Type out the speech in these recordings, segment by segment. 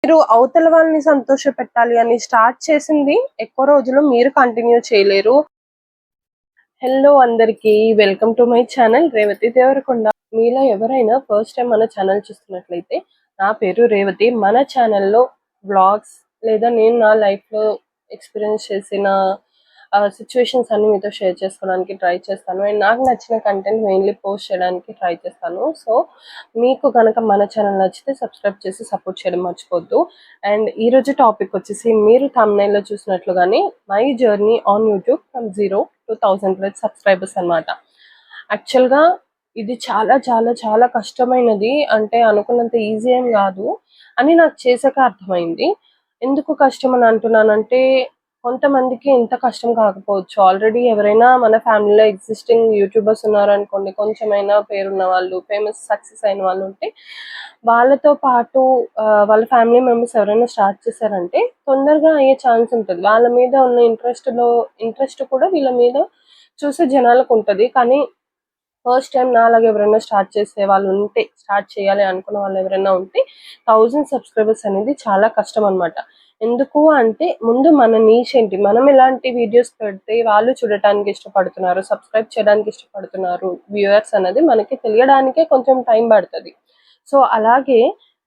మీరు అవతల వాళ్ళని సంతోషపెట్టాలి అని స్టార్ట్ చేసింది ఎక్కువ రోజులు మీరు కంటిన్యూ చేయలేరు. హలో అందరికి, welcome to my channel Revathi Devarakonda. మీలో ఎవరైనా ఫస్ట్ టైం మన ఛానల్ చూస్తున్నట్లయితే, నా పేరు రేవతి. మన ఛానల్లో వ్లాగ్స్ లేదా నేను నా లైఫ్లో ఎక్స్పీరియన్స్ చేసిన సిచ్యువేషన్స్ అన్ని మీతో షేర్ చేసుకోవడానికి ట్రై చేస్తాను. అండ్ నాకు నచ్చిన కంటెంట్ మెయిన్లీ పోస్ట్ చేయడానికి ట్రై చేస్తాను. సో మీకు కనుక మన ఛానల్ నచ్చితే సబ్స్క్రైబ్ చేసి సపోర్ట్ చేయడం మర్చిపోద్దు. అండ్ ఈరోజు టాపిక్ వచ్చేసి, మీరు థంబ్నెయిల్లో చూసినట్లుగానే my journey on YouTube from 0 to 1000+ subscribers అనమాట. యాక్చువల్గా ఇది చాలా చాలా చాలా కష్టమైనది, అంటే అనుకున్నంత ఈజీ ఏం కాదు అని నాకు చేసాక అర్థమైంది. ఎందుకు కష్టం అని అంటున్నానంటే, కొంతమందికి ఇంత కష్టం కాకపోవచ్చు. ఆల్రెడీ ఎవరైనా మన ఫ్యామిలీలో ఎగ్జిస్టింగ్ యూట్యూబర్స్ ఉన్నారనుకోండి, కొంచెమైనా పేరున్న వాళ్ళు, ఫేమస్ సక్సెస్ అయిన వాళ్ళు ఉంటే, వాళ్ళతో పాటు వాళ్ళ ఫ్యామిలీ మెంబర్స్ ఎవరైనా స్టార్ట్ చేశారంటే తొందరగా అయ్యే ఛాన్స్ ఉంటుంది. వాళ్ళ మీద ఉన్న ఇంట్రెస్ట్ కూడా వీళ్ళ మీద చూసే జనాలకు ఉంటుంది. కానీ ఫస్ట్ టైం నాలాగా ఎవరైనా స్టార్ట్ చేసే వాళ్ళు ఉంటే, స్టార్ట్ చేయాలి అనుకున్న వాళ్ళు ఎవరైనా ఉంటే, 1000 సబ్స్క్రైబర్స్ అనేది చాలా కష్టం అనమాట. ఎందుకు అంటే, ముందు మన నీష్ ఏంటి, మనం ఎలాంటి వీడియోస్ పెడితే వాళ్ళు చూడటానికి ఇష్టపడుతున్నారు, సబ్స్క్రైబ్ చేయడానికి ఇష్టపడుతున్నారు వ్యూవర్స్ అనేది మనకి తెలియడానికే కొంచెం టైం పడుతుంది. సో అలాగే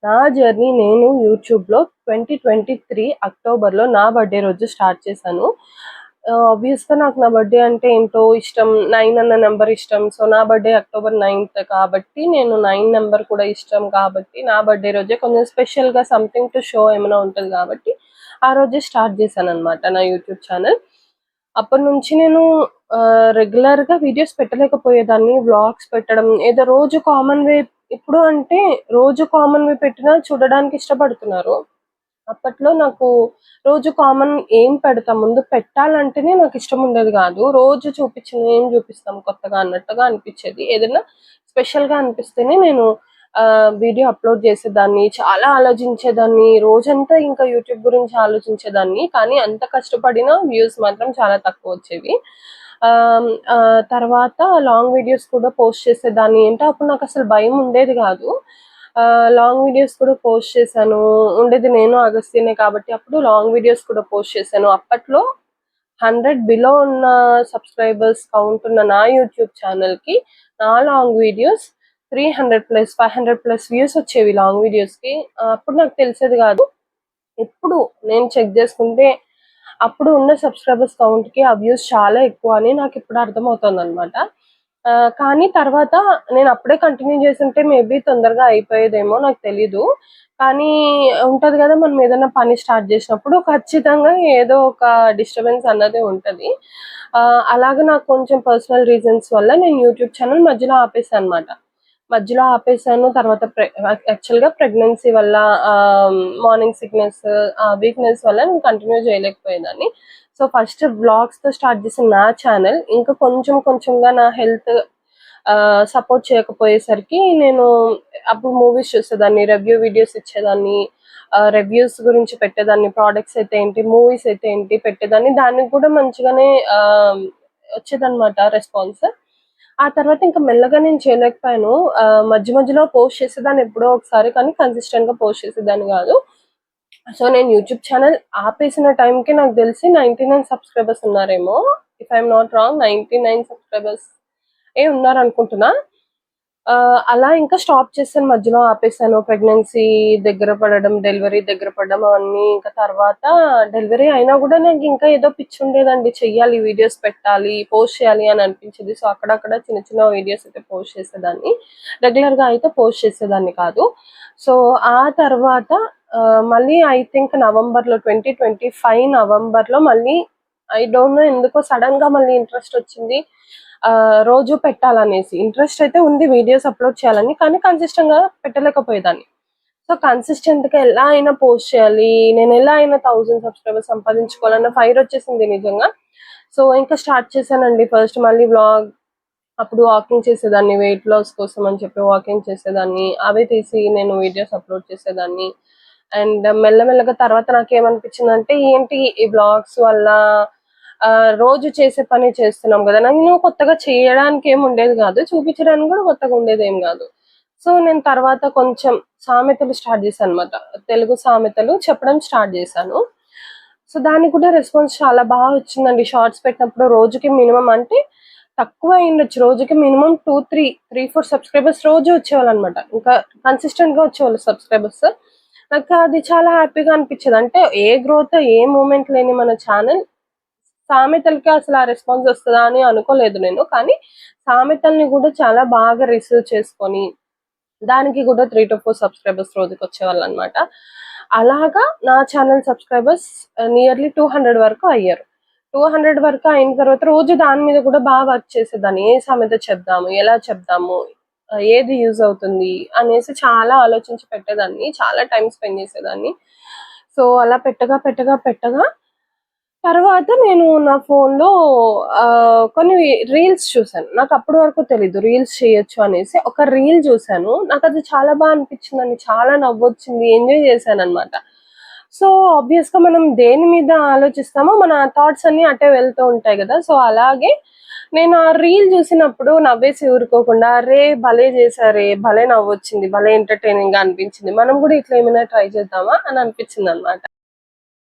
నా జర్నీ నేను యూట్యూబ్లో 2023 అక్టోబర్లో నా బర్త్డే రోజు స్టార్ట్ చేశాను. ఆబ్వియస్గా నాకు నా బర్త్డే అంటే ఏంటో ఇష్టం, 9 అన్న నెంబర్ ఇష్టం. సో నా బర్త్డే అక్టోబర్ 9th కాబట్టి నేను 9 నెంబర్ కూడా ఇష్టం కాబట్టి, నా బర్త్డే రోజే కొంచెం స్పెషల్గా సంథింగ్ టు షో ఏమైనా ఉంటుంది కాబట్టి ఆ రోజే స్టార్ట్ చేశాను అనమాట నా యూట్యూబ్ ఛానల్. అప్పటి నుంచి నేను రెగ్యులర్గా వీడియోస్ పెట్టలేకపోయేదాన్ని. వ్లాగ్స్ పెట్టడం ఏదో రోజు కామన్ వే, ఇప్పుడు అంటే రోజు కామన్ వే పెట్టినా చూడడానికి ఇష్టపడుతున్నారు. అప్పట్లో నాకు రోజు కామన్ ఏం పెడతాం, ముందు పెట్టాలంటేనే నాకు ఇష్టం ఉండేది కాదు. రోజు చూపించిన ఏం చూపిస్తాం కొత్తగా అన్నట్టుగా అనిపించేది. ఏదైనా స్పెషల్గా అనిపిస్తేనే నేను వీడియో అప్లోడ్ చేసేదాన్ని. చాలా ఆలోచించేదాన్ని, రోజంతా ఇంకా యూట్యూబ్ గురించి ఆలోచించేదాన్ని. కానీ అంత కష్టపడినా వ్యూస్ మాత్రం చాలా తక్కువ వచ్చేవి. తర్వాత లాంగ్ వీడియోస్ కూడా పోస్ట్ చేసేదాన్ని. అంటే అప్పుడు నాకు అసలు భయం ఉండేది కాదు. లాంగ్ వీడియోస్ కూడా పోస్ట్ చేశాను. ఉండేది నేను అగస్త్యనే కాబట్టి అప్పుడు లాంగ్ వీడియోస్ కూడా పోస్ట్ చేశాను. అప్పట్లో 100 బిలో ఉన్న సబ్స్క్రైబర్స్ కౌంట్ ఉన్న నా యూట్యూబ్ ఛానల్కి నా లాంగ్ వీడియోస్ 300+, 500+ వ్యూస్ వచ్చేవి లాంగ్ వీడియోస్కి. అప్పుడు నాకు తెలిసేది కాదు. ఇప్పుడు నేను చెక్ చేసుకుంటే అప్పుడు ఉన్న సబ్స్క్రైబర్స్ కౌంట్కి ఆ వ్యూస్ చాలా ఎక్కువ అని నాకు ఇప్పుడు అర్థమవుతుంది అనమాట. కానీ తర్వాత నేను అప్పుడే కంటిన్యూ చేస్తుంటే మేబీ తొందరగా అయిపోయేదేమో, నాకు తెలీదు. కానీ ఉంటది కదా, మనం ఏదైనా పని స్టార్ట్ చేసినప్పుడు ఖచ్చితంగా ఏదో ఒక డిస్టర్బెన్స్ అన్నది ఉంటది. అలాగే నాకు కొంచెం పర్సనల్ రీజన్స్ వల్ల నేను యూట్యూబ్ ఛానల్ మధ్యలో ఆపేసాను అనమాట. మధ్యలో ఆపేసాను. తర్వాత యాక్చువల్గా ప్రెగ్నెన్సీ వల్ల, మార్నింగ్ సిక్నెస్, వీక్నెస్ వల్ల నేను కంటిన్యూ చేయలేకపోయేదాన్ని. సో ఫస్ట్ వ్లాగ్స్తో స్టార్ట్ చేసిన నా ఛానల్ ఇంకా కొంచెం కొంచెంగా నా హెల్త్ సపోర్ట్ చేయకపోయేసరికి నేను అప్పుడు మూవీస్ చూసేదాన్ని, రివ్యూ వీడియోస్ ఇచ్చేదాన్ని, రివ్యూస్ గురించి పెట్టేదాన్ని, ప్రోడక్ట్స్ అయితే ఏంటి, మూవీస్ అయితే ఏంటి పెట్టేదాన్ని. దానికి కూడా మంచిగానే వచ్చేదన్నమాట రెస్పాన్స్. ఆ తర్వాత ఇంకా మెల్లగా నేను చేయలేకపోయాను. మధ్య మధ్యలో పోస్ట్ చేసేదాన్ని ఎప్పుడో ఒకసారి, కానీ కన్సిస్టెంట్గా పోస్ట్ చేసేదాన్ని కాదు. సో నేను యూట్యూబ్ ఛానల్ ఆపేసిన టైంకి నాకు తెలిసి 99 సబ్స్క్రైబర్స్ ఉన్నారేమో, if I'm not wrong 99 subscribers ఉన్నారనుకుంటున్నా. అలా ఇంకా స్టాప్ చేశాను, మధ్యలో ఆపేసాను. ప్రెగ్నెన్సీ దగ్గర పడడం, డెలివరీ దగ్గర పడడం అవన్నీ. ఇంకా తర్వాత డెలివరీ అయినా కూడా నాకు ఇంకా ఏదో పిచ్చి ఉండేదండి, చెయ్యాలి, వీడియోస్ పెట్టాలి, పోస్ట్ చేయాలి అని అనిపించేది. సో అక్కడక్కడ చిన్న చిన్న వీడియోస్ అయితే పోస్ట్ చేసేదాన్ని, రెగ్యులర్గా అయితే పోస్ట్ చేసేదాన్ని కాదు. సో ఆ తర్వాత మళ్ళీ ఐ థింక్ నవంబర్లో, 2025 నవంబర్లో మళ్ళీ ఐ డోంట్ నో ఎందుకో సడన్గా మళ్ళీ ఇంట్రెస్ట్ వచ్చింది. రోజు పెట్టాలనేసి ఇంట్రెస్ట్ అయితే ఉంది, వీడియోస్ అప్లోడ్ చేయాలని, కానీ కన్సిస్టెంట్గా పెట్టలేకపోయేదాన్ని. సో కన్సిస్టెంట్గా ఎలా అయినా పోస్ట్ చేయాలి, నేను ఎలా అయినా 1000 సబ్స్క్రైబర్స్ సంపాదించుకోవాలన్న ఫైర్ వచ్చేసింది నిజంగా. సో ఇంకా స్టార్ట్ చేశానండి. ఫస్ట్ మళ్ళీ వ్లాగ్, అప్పుడు వాకింగ్ చేసేదాన్ని, వెయిట్ లాస్ కోసం అని చెప్పి వాకింగ్ చేసేదాన్ని. అవే తీసి నేను వీడియోస్ అప్లోడ్ చేసేదాన్ని. అండ్ మెల్లమెల్లగా తర్వాత నాకేమనిపించిందంటే, ఏంటి ఈ వ్లాగ్స్ వల్ల రోజు చేసే పని చేస్తున్నాం కదా, నేను కొత్తగా చేయడానికి ఏమి ఉండేది కాదు, చూపించడానికి కూడా కొత్తగా ఉండేది ఏం కాదు. సో నేను తర్వాత కొంచెం సామెతలు స్టార్ట్ చేశాను అనమాట. తెలుగు సామెతలు చెప్పడం స్టార్ట్ చేశాను. సో దానికి కూడా రెస్పాన్స్ చాలా బాగా వచ్చిందండి. షార్ట్స్ పెట్టినప్పుడు రోజుకి మినిమం అంటే తక్కువ అయ్యుండొచ్చు. రోజుకి మినిమం 4 సబ్స్క్రైబర్స్ రోజు వచ్చేవాళ్ళనమాట. ఇంకా కన్సిస్టెంట్‌గా వచ్చేవాళ్ళు సబ్స్క్రైబర్స్. నాకు అది చాలా హ్యాపీగా అనిపిచ్చేది. అంటే ఏ గ్రోత్, ఏ మూవ్‌మెంట్ లేని మన ఛానల్ సామెతలకి అసలు ఆ రెస్పాన్స్ వస్తదా అని అనుకోలేదు నేను. కానీ సామెతల్ని కూడా చాలా బాగా రిసీవ్ చేసుకొని దానికి కూడా 3-4 సబ్స్క్రైబర్స్ రోజుకొచ్చేవాళ్ళనమాట. అలాగా నా ఛానల్ సబ్స్క్రైబర్స్ నియర్లీ 200 వరకు అయ్యారు. 200 వరకు అయిన తర్వాత రోజు దాని మీద కూడా బాగా వర్క్ చేసేదాన్ని. ఏ సామెత చెప్దాము? ఎలా చెప్దాము? ఏది యూజ్ అవుతుంది? అనేసి చాలా ఆలోచించి పెట్టేదాన్ని. చాలా టైమ్ స్పెండ్ చేసేదాన్ని. సో అలా పెట్టగా తర్వాత నేను నా ఫోన్‌లో కొన్ని రీల్స్ చూసాను. నాకు అప్పటి వరకు తెలీదు రీల్స్ చేయొచ్చు అనేసి. ఒక రీల్ చూసాను. నాకది చాలా అనిపించిందండి. చాలా నవ్వొచ్చింది. ఎంజాయ్ చేశాననమాట. సో ఆబ్వియస్‌గా మనం దేని మీద ఆలోచిస్తామో మన థాట్స్ అన్నీ అటే వెళ్తూ ఉంటాయి గదా! సో అలాగే నేను ఆ రీల్ చూసినప్పుడు నవ్వేసి ఊరుకోకుండా అరే! భలే చేశారే! భలే నవ్వొచ్చింది. భలే ఎంటర్‌టైనింగ్‌గా అనిపించింది. మనం కూడా ఇట్లా ఏమైనా ట్రై చేద్దామా అని అనిపించిందనమాట.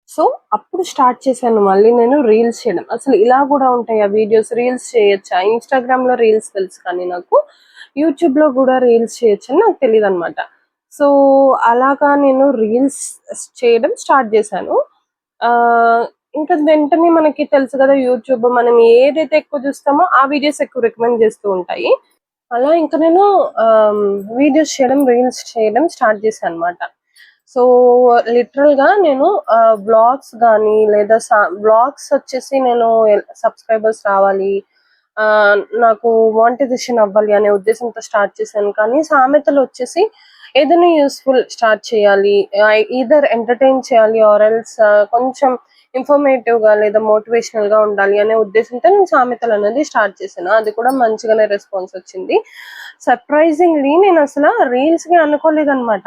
సో అప్పుడు స్టార్ట్ చేశాను మళ్ళీ నేను రీల్స్ చేయడం. అసలు ఇలా కూడా ఉంటాయా వీడియోస్? రీల్స్ చేయొచ్చా? ఇన్‌స్టాగ్రామ్‌లో రీల్స్ తెలుసు కానీ నాకు. యూట్యూబ్‌లో కూడా రీల్స్ చేయొచ్చని నాకు తెలీదనమాట. సో అలాగా నేను రీల్స్ చేయడం స్టార్ట్ చేశాను. ఇంకా వెంటనే మనకి తెలుసు కదా యూట్యూబ్ మనం ఏదైతే ఎక్కువ చూస్తామో ఆ వీడియోస్ ఎక్కువ రికమెండ్ చేస్తూ ఉంటాయి. అలా ఇంకా నేను వీడియోస్ చేయడం, రీల్స్ చేయడం స్టార్ట్ చేశాను అనమాట. సో లిటరల్‌గా నేను వ్లాగ్స్ గానీ లేదా వ్లాగ్స్ వచ్చేసి నేను సబ్స్క్రైబర్స్ రావాలి, నాకు మానిటైజేషన్ అవ్వాలి అనే ఉద్దేశంతో స్టార్ట్ చేశాను. కానీ సామెతలు వచ్చేసి ఏదైనా యూజ్‌ఫుల్ స్టార్ట్ చేయాలి. ఈదర్ ఎంటర్‌టైన్ చేయాలి ఆర్ ఎల్స్ కొంచెం ఇన్ఫర్మేటివ్‌గా లేదా మోటివేషనల్‌గా ఉండాలి అనే ఉద్దేశంతో నేను సామెతలు అనేది స్టార్ట్ చేశాను. అది కూడా మంచిగానే రెస్పాన్స్ వచ్చింది. సర్ప్రైజింగ్‌లీ నేను అసలు రీల్స్‌కి అనుకోలేదనమాట.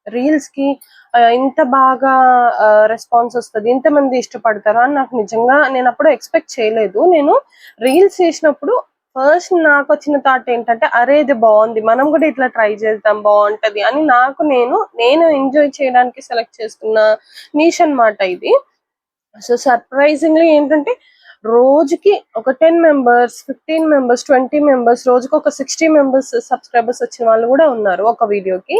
రీల్స్‌కి ఇంత బాగా రెస్పాన్స్ వస్తది. ఇంతమంది ఇష్టపడతారు అని నాకు నిజంగా నేనప్పుడు ఎక్స్‌పెక్ట్ చేయలేదు. నేను రీల్స్ చేసినప్పుడు ఫస్ట్ నాకొచ్చిన థాట్ ఏంటంటే, అరే! ఇది బావుంది. మనం కూడా ఇట్లా ట్రై చేద్దాం బావుంటది అని నేను ఎంజాయ్ చేయడానికి సెలెక్ట్ చేసుకున్న నీష్ అన్నమాట ఇది. సో సర్ప్రైజింగ్‌లీ ఏంటంటే రోజుకి ఒక 10 మెంబర్స్, 15 మెంబర్స్, 20 మెంబర్స్, రోజుకి ఒక 60 మెంబర్స్ సబ్స్క్రైబర్స్ వచ్చిన వాళ్ళు కూడా ఉన్నారు ఒక వీడియోకి.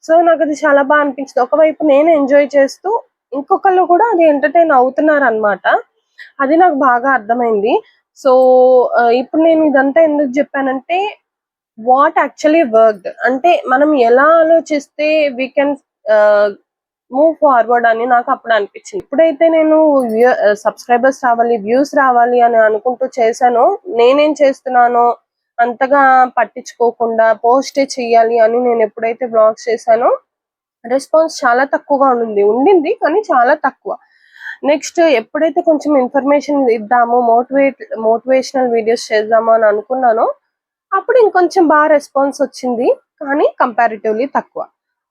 సో నాకది చాలా అనిపించింది. ఒకవైపు నేను ఎంజాయ్ చేస్తూ ఇంకొకళ్ళు కూడా అది ఎంటర్‌టైన్ అవుతున్నారనమాట. అది నాకు బాగా అర్థమైంది. సో ఇప్పుడు నేను ఇదంతా ఎందుకు చెప్పానంటే వాట్ యాక్చువల్లీ వర్క్‌డ్. అంటే మనం ఎలా ఆలోచిస్తే వి కెన్ మూవ్ ఫార్వర్డ్ అని నాకు అప్పుడు అనిపించింది. ఎప్పుడైతే నేను సబ్స్క్రైబర్స్ రావాలి, వ్యూస్ రావాలి అని అనుకుంటూ చేశానో, నేనేం చేస్తున్నానో అంతగా పట్టించుకోకుండా పోస్టే చెయ్యాలి అని నేను ఎప్పుడైతే వ్లాగ్స్ చేశానో రెస్పాన్స్ చాలా తక్కువగా ఉండింది కానీ చాలా తక్కువ. నెక్స్ట్ ఎప్పుడైతే కొంచెం ఇన్ఫర్మేషన్ ఇద్దాము, మోటివేషనల్ వీడియోస్ చేద్దాము అని అనుకున్నానో అప్పుడు ఇంకొంచెం బాగా రెస్పాన్స్ వచ్చింది. కానీ కంపారిటివ్‌లీ తక్కువ.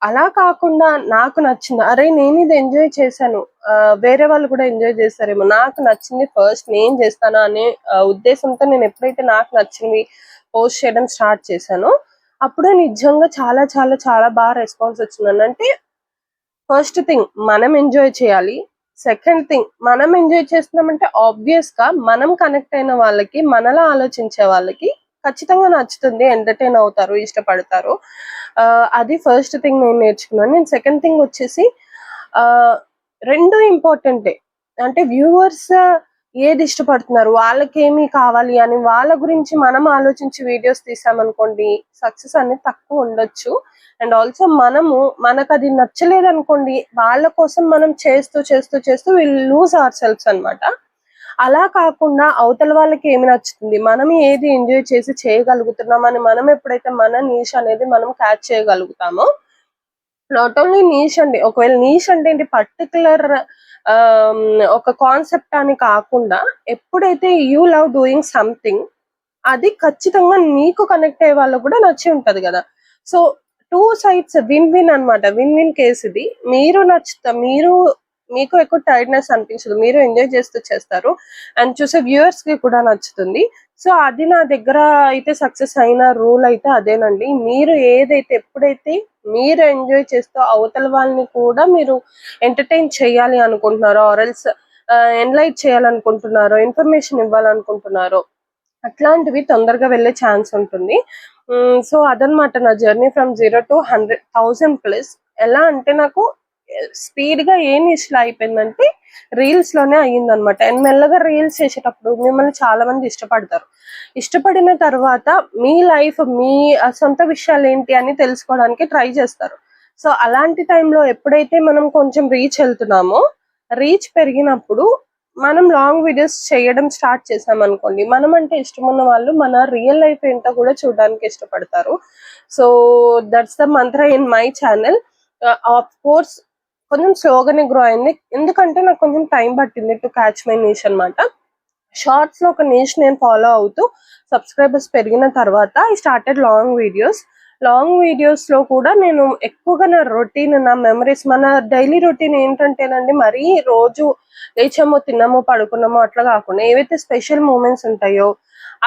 అలా కాకుండా నాకు నచ్చింది. అరే! నేనిది ఎంజాయ్ చేశాను. వేరే వాళ్ళు కూడా ఎంజాయ్ చేశారేమో. నాకు నచ్చింది ఫస్ట్ నేను చేస్తాను అనే ఉద్దేశంతో నేను ఎప్పుడైతే నాకు నచ్చినవి పోస్ట్ చేయడం స్టార్ట్ చేశానో, అప్పుడు నిజంగా చాలా బాగా రెస్పాన్స్ వచ్చిందండి. అంటే ఫస్ట్ థింగ్ మనం ఎంజాయ్ చేయాలి. సెకండ్ థింగ్ మనం ఎంజాయ్ చేస్తున్నామంటే ఆబ్వియస్‌గా మనం కనెక్ట్ అయిన వాళ్ళకి, మనలా ఆలోచించే వాళ్ళకి ఖచ్చితంగా నచ్చుతుంది. ఎంటర్‌టైన్ అవుతారు, ఇష్టపడతారు. అది ఫస్ట్ థింగ్ నేను నేర్చుకున్నాను. నేను సెకండ్ థింగ్ వచ్చేసి 2 ఇంపార్టెంటే. అంటే వ్యూవర్స్ ఏది ఇష్టపడుతున్నారు, వాళ్ళకేమి కావాలి అని వాళ్ళ గురించి మనం ఆలోచించి వీడియోస్ తీసామనుకోండి సక్సెస్ అనేది తక్కువ ఉండొచ్చు. అండ్ ఆల్సో మనకది నచ్చలేదనుకోండి వాళ్ళ కోసం మనం చేస్తూ విల్ లూజ్ అవర్ సెల్ఫ్స్ అన్నమాట. అలా కాకుండా అవతల వాళ్ళకి ఏమి నచ్చుతుంది, మనం ఏది ఎంజాయ్ చేసి చేయగలుగుతున్నాం అని మనం ఎప్పుడైతే మన నీష్ అనేది మనం క్యాచ్ చేయగలుగుతామో, నాట్ ఓన్లీ నీష్ అండి. ఒకవేళ నీష్ అంటే ఏంటి పర్టిక్యులర్ ఒక కాన్సెప్ట్ అని కాకుండా ఎప్పుడైతే యూ లవ్ డూయింగ్ సంథింగ్ అది ఖచ్చితంగా నీకు కనెక్ట్ అయ్యే వాళ్ళకు కూడా నచ్చి ఉంటది కదా. సో 2 సైడ్స్ విన్ విన్ అన్నమాట. విన్ విన్ కేస్ ఇది. మీకు ఎక్కువ టైర్డ్‌నెస్ అనిపించదు. మీరు ఎంజాయ్ చేస్తూ చేస్తారు. అండ్ చూసే వ్యూవర్స్ కి కూడా నచ్చుతుంది. సో అది నా దగ్గర అయితే సక్సెస్ అయిన రూల్ అయితే అదేనండి. మీరు ఏదైతే ఎప్పుడైతే మీరు ఎంజాయ్ చేస్తూ అవతల వాళ్ళని కూడా మీరు ఎంటర్టైన్ చేయాలి అనుకుంటున్నారో, ఆర్ఎల్స్ ఎన్లైట్ చేయాలనుకుంటున్నారో, ఇన్ఫర్మేషన్ ఇవ్వాలనుకుంటున్నారో, అట్లాంటివి తొందరగా వెళ్ళే ఛాన్స్ ఉంటుంది. సో అదనమాట నా జర్నీ ఫ్రమ్ 0 to 100,000 ప్లస్. ఎలా అంటే నాకు స్పీడ్ గా ఏ నిష్లో అయిపోయిందంటే రీల్స్ లోనే అయ్యిందనమాట. అండ్ మెల్లగా రీల్స్ చేసేటప్పుడు మిమ్మల్ని చాలా మంది ఇష్టపడతారు. ఇష్టపడిన తర్వాత మీ లైఫ్, మీ సొంత విషయాలు ఏంటి అని తెలుసుకోవడానికి ట్రై చేస్తారు. సో అలాంటి టైంలో ఎప్పుడైతే మనం కొంచెం రీచ్ వెళ్తున్నామో, రీచ్ పెరిగినప్పుడు మనం లాంగ్ వీడియోస్ చేయడం స్టార్ట్ చేసాం అనుకోండి, మనం అంటే ఇష్టం ఉన్న వాళ్ళు మన రియల్ లైఫ్ ఏంటో కూడా చూడడానికి ఇష్టపడతారు. So that's the Mantra in my channel. Of course కొంచెం స్లోగానే గ్రో అయింది, ఎందుకంటే నాకు కొంచెం టైం పట్టింది టు క్యాచ్ మై నీష్ అనమాట. షార్ట్స్ లో ఒక నీష్ నేను ఫాలో అవుతూ సబ్స్క్రైబర్స్ పెరిగిన తర్వాత I started long videos. Long videos లో కూడా నేను ఎక్కువగా నా రొటీన్, నా మెమరీస్, మన డైలీ రొటీన్ ఏంటంటేనండి, మరీ రోజు లేచామో తిన్నామో పడుకున్నామో అట్లా కాకుండా ఏవైతే స్పెషల్ మూమెంట్స్ ఉంటాయో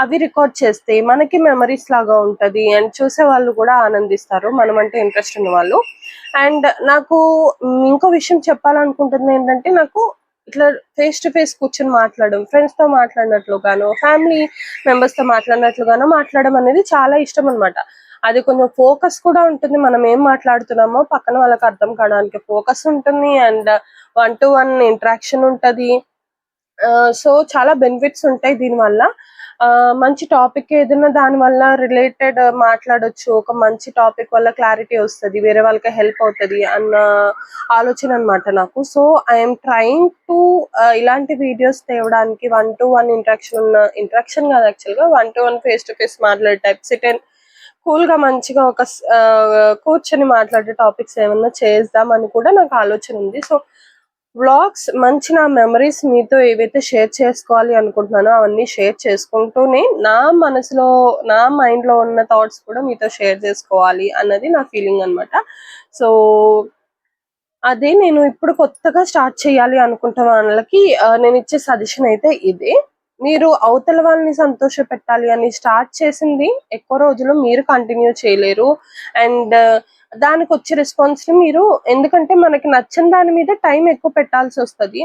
అవి రికార్డ్ చేస్తే మనకి మెమరీస్ లాగా ఉంటది. అండ్ చూసే వాళ్ళు కూడా ఆనందిస్తారు, మనం అంటే ఇంట్రెస్ట్ ఉన్న వాళ్ళు. అండ్ నాకు ఇంకో విషయం చెప్పాలనుకుంటుంది ఏంటంటే, నాకు ఇట్లా ఫేస్ టు ఫేస్ కూర్చొని మాట్లాడడం, ఫ్రెండ్స్ తో మాట్లాడినట్లుగానో, ఫ్యామిలీ మెంబర్స్ తో మాట్లాడినట్లుగానో మాట్లాడడం అనేది చాలా ఇష్టం అనమాట. అది కొంచెం ఫోకస్ కూడా ఉంటుంది, మనం ఏం మాట్లాడుతున్నామో పక్కన వాళ్ళకి అర్థం కావడానికి ఫోకస్ ఉంటుంది. అండ్ 1-to-1 ఇంటరాక్షన్ ఉంటది. సో చాలా బెనిఫిట్స్ ఉంటాయి దీనివల్ల. మంచి టాపిక్ ఏదైనా దాని వల్ల రిలేటెడ్ మాట్లాడొచ్చు, ఒక మంచి టాపిక్ వల్ల క్లారిటీ వస్తుంది, వేరే వాళ్ళకి హెల్ప్ అవుతుంది అన్న ఆలోచన అనమాట నాకు. సో ఐఎమ్ ట్రైంగ్ టు ఇలాంటి వీడియోస్ తేవడానికి 1-to-1 ఇంటరాక్షన్ కాదు, యాక్చువల్గా 1-to-1 ఫేస్ టు ఫేస్ మాట్లాడే టైప్, సిట్ అండ్ కూల్ గా మంచిగా ఒక కూర్చొని మాట్లాడే టాపిక్స్ ఏమన్నా చేద్దామని కూడా నాకు ఆలోచన ఉంది. సో వ్లాగ్స్ మంచి నా మెమరీస్ మీతో ఏవైతే షేర్ చేసుకోవాలి అనుకుంటున్నానో అవన్నీ షేర్ చేసుకుంటూనే నా మనసులో, నా మైండ్ లో ఉన్న థాట్స్ కూడా మీతో షేర్ చేసుకోవాలి అన్నది నా ఫీలింగ్ అనమాట. సో అదే నేను ఇప్పుడు కొత్తగా స్టార్ట్ చేయాలి అనుకుంటున్న వాళ్ళకి నేను ఇచ్చే సజెషన్ అయితే ఇదే. మీరు అవతల వాళ్ళని సంతోష పెట్టాలి అని స్టార్ట్ చేసింది ఎక్కువ రోజులు మీరు కంటిన్యూ చేయలేరు. అండ్ దానికి వచ్చే రెస్పాన్స్ ని మీరు, ఎందుకంటే మనకి నచ్చని దాని మీద టైం ఎక్కువ పెట్టాల్సి వస్తుంది.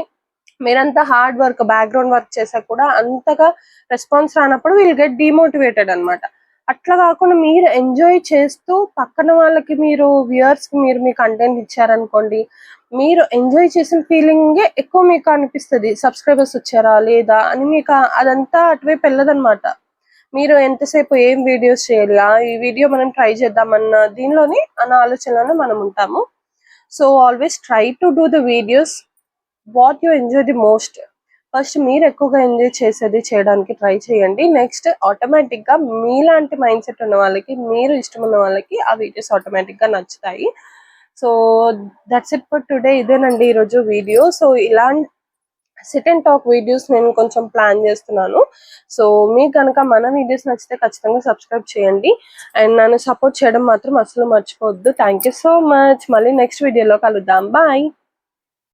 మీరంతా హార్డ్ వర్క్, బ్యాక్గ్రౌండ్ వర్క్ చేసా కూడా అంతగా రెస్పాన్స్ రానప్పుడు విల్ గెట్ డిమోటివేటెడ్ అనమాట. అట్లా కాకుండా మీరు ఎంజాయ్ చేస్తూ పక్కన వాళ్ళకి, మీరు వ్యూయర్స్ కి మీరు మీ కంటెంట్ ఇచ్చారనుకోండి, మీరు ఎంజాయ్ చేసిన ఫీలింగే ఎక్కువ మీకు అనిపిస్తుంది. సబ్స్క్రైబర్స్ వచ్చారా లేదా అని మీకు అదంతా అటువైపు వెళ్ళదనమాట. మీరు ఎంతసేపు ఏం వీడియోస్ చేయాలి, ఈ వీడియో మనం ట్రై చేద్దామన్న దీనిలోనే, అన్న ఆలోచనలోనే మనం ఉంటాము. So always try to do the videos what you enjoy the most. First మీరు ఎక్కువగా ఎంజాయ్ చేసేది చేయడానికి ట్రై చేయండి. నెక్స్ట్ ఆటోమేటిక్ గా మీలాంటి మైండ్ సెట్ ఉన్న వాళ్ళకి, మీరు ఇష్టం ఉన్న వాళ్ళకి ఆ వీడియోస్ ఆటోమేటిక్ గా నచ్చుతాయి. So that's it for today. ఇదేనండి ఈరోజు వీడియో. సో ఇలాంటి సిట్ అండ్ టాక్ వీడియోస్ నేను కొంచెం ప్లాన్ చేస్తున్నాను. సో మీకు కనుక మన వీడియోస్ నచ్చితే ఖచ్చితంగా సబ్స్క్రైబ్ చేయండి. అండ్ నన్ను సపోర్ట్ చేయడం మాత్రం అసలు మర్చిపోవద్దు. Thank you so much. మళ్ళీ నెక్స్ట్ వీడియోలో కలుద్దాం. బాయ్.